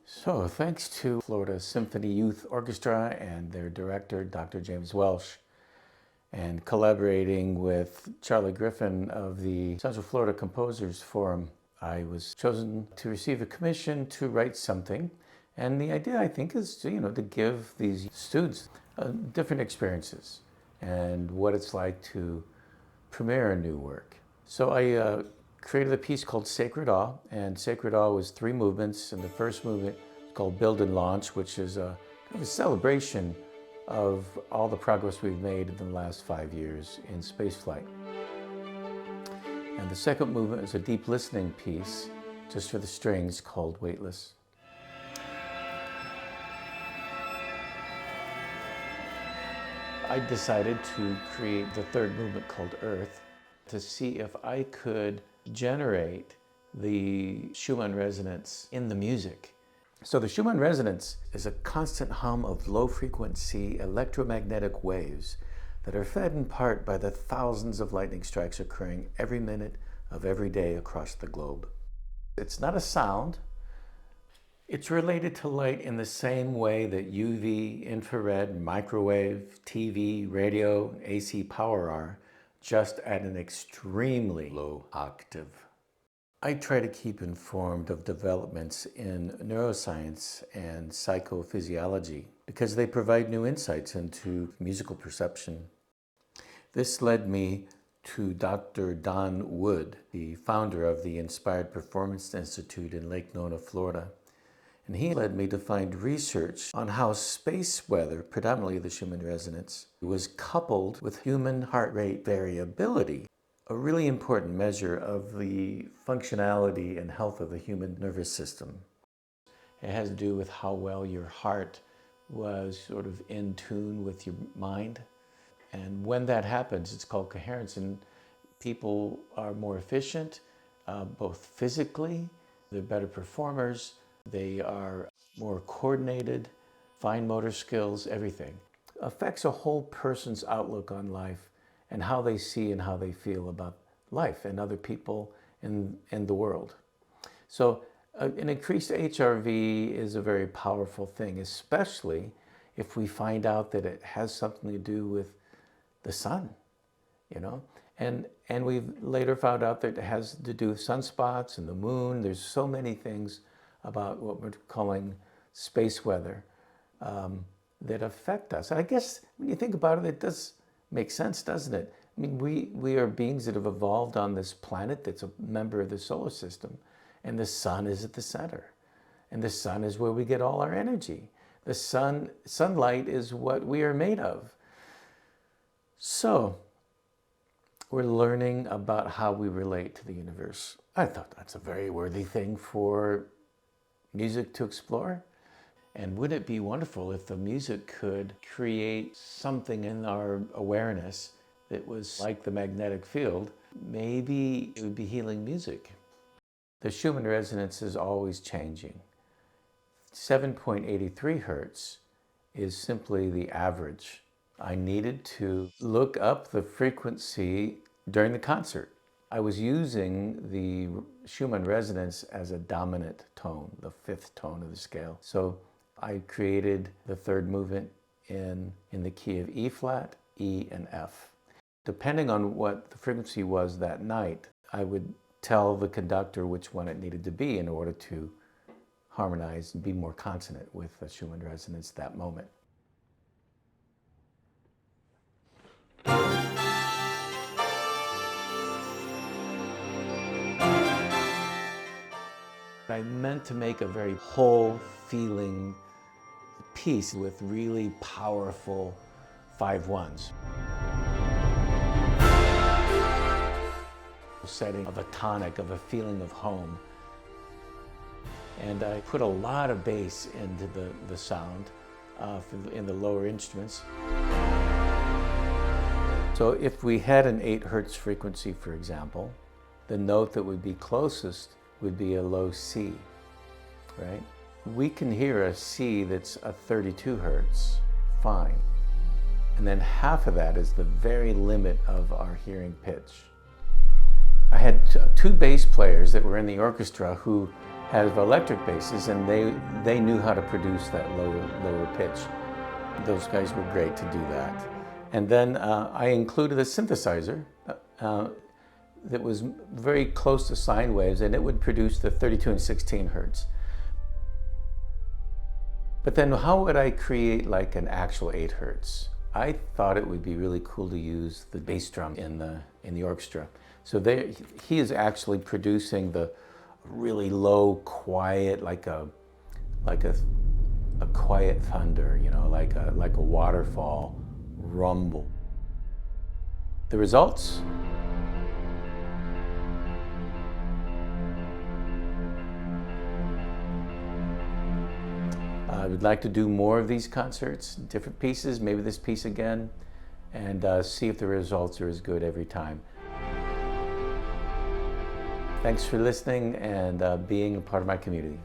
So thanks to Florida Symphony Youth Orchestra and their director, Dr. James Welsh, and collaborating with Charlie Griffin of the Central Florida Composers Forum, I was chosen to receive a commission to write something. And the idea, I think, is to give these students different experiences and what it's like to premiere a new work. So I created a piece called Sacred Awe, and Sacred Awe was 3 movements, and the first movement is called Build and Launch, which is kind of a celebration of all the progress we've made in the last 5 years in spaceflight. And the second movement is a deep listening piece, just for the strings, called Weightless. I decided to create the third movement called Earth to see if I could generate the Schumann Resonance in the music. So the Schumann Resonance is a constant hum of low-frequency electromagnetic waves that are fed in part by the thousands of lightning strikes occurring every minute of every day across the globe. It's not a sound. It's related to light in the same way that UV, infrared, microwave, TV, radio, AC power are, just at an extremely low octave. I try to keep informed of developments in neuroscience and psychophysiology because they provide new insights into musical perception. This led me to Dr. Don Wood, the founder of the Inspired Performance Institute in Lake Nona, Florida. And he led me to find research on how space weather, predominantly the Schumann Resonance, was coupled with human heart rate variability, a really important measure of the functionality and health of the human nervous system. It has to do with how well your heart was sort of in tune with your mind. And when that happens, it's called coherence, and people are more efficient, both physically, they're better performers, they are more coordinated, fine motor skills, everything. Affects a whole person's outlook on life and how they see and how they feel about life and other people in the world. So an increased HRV is a very powerful thing, especially if we find out that it has something to do with the sun, And we've later found out that it has to do with sunspots and the moon. There's so many things about what we're calling space weather that affect us. And I guess when you think about it, it does make sense, doesn't it? I mean, we are beings that have evolved on this planet that's a member of the solar system, and the sun is at the center. And the sun is where we get all our energy. The sunlight is what we are made of. So we're learning about how we relate to the universe. I thought that's a very worthy thing for music to explore. And wouldn't it be wonderful if the music could create something in our awareness that was like the magnetic field? Maybe it would be healing music. The Schumann Resonance is always changing. 7.83 hertz is simply the average. I needed to look up the frequency during the concert. I was using the Schumann Resonance as a dominant tone, the 5th tone of the scale. So I created the third movement in the key of E flat, E, and F. Depending on what the frequency was that night, I would tell the conductor which one it needed to be in order to harmonize and be more consonant with the Schumann Resonance that moment. I meant to make a very whole feeling piece with really powerful 5/1s. Setting of a tonic, of a feeling of home. And I put a lot of bass into the sound in the lower instruments. So if we had an 8 hertz frequency, for example, the note that would be closest would be a low C, right? We can hear a C that's a 32 hertz, fine. And then half of that is the very limit of our hearing pitch. I had 2 bass players that were in the orchestra who have electric basses, and they knew how to produce that lower pitch. Those guys were great to do that. And then I included a synthesizer that was very close to sine waves, and it would produce the 32 and 16 hertz. But then how would I create like an actual 8 hertz? I thought it would be really cool to use the bass drum in the orchestra. So he is actually producing the really low, quiet, like a quiet thunder, you know, like a waterfall rumble. The results? I would like to do more of these concerts, different pieces, maybe this piece again, and see if the results are as good every time. Thanks for listening and being a part of my community.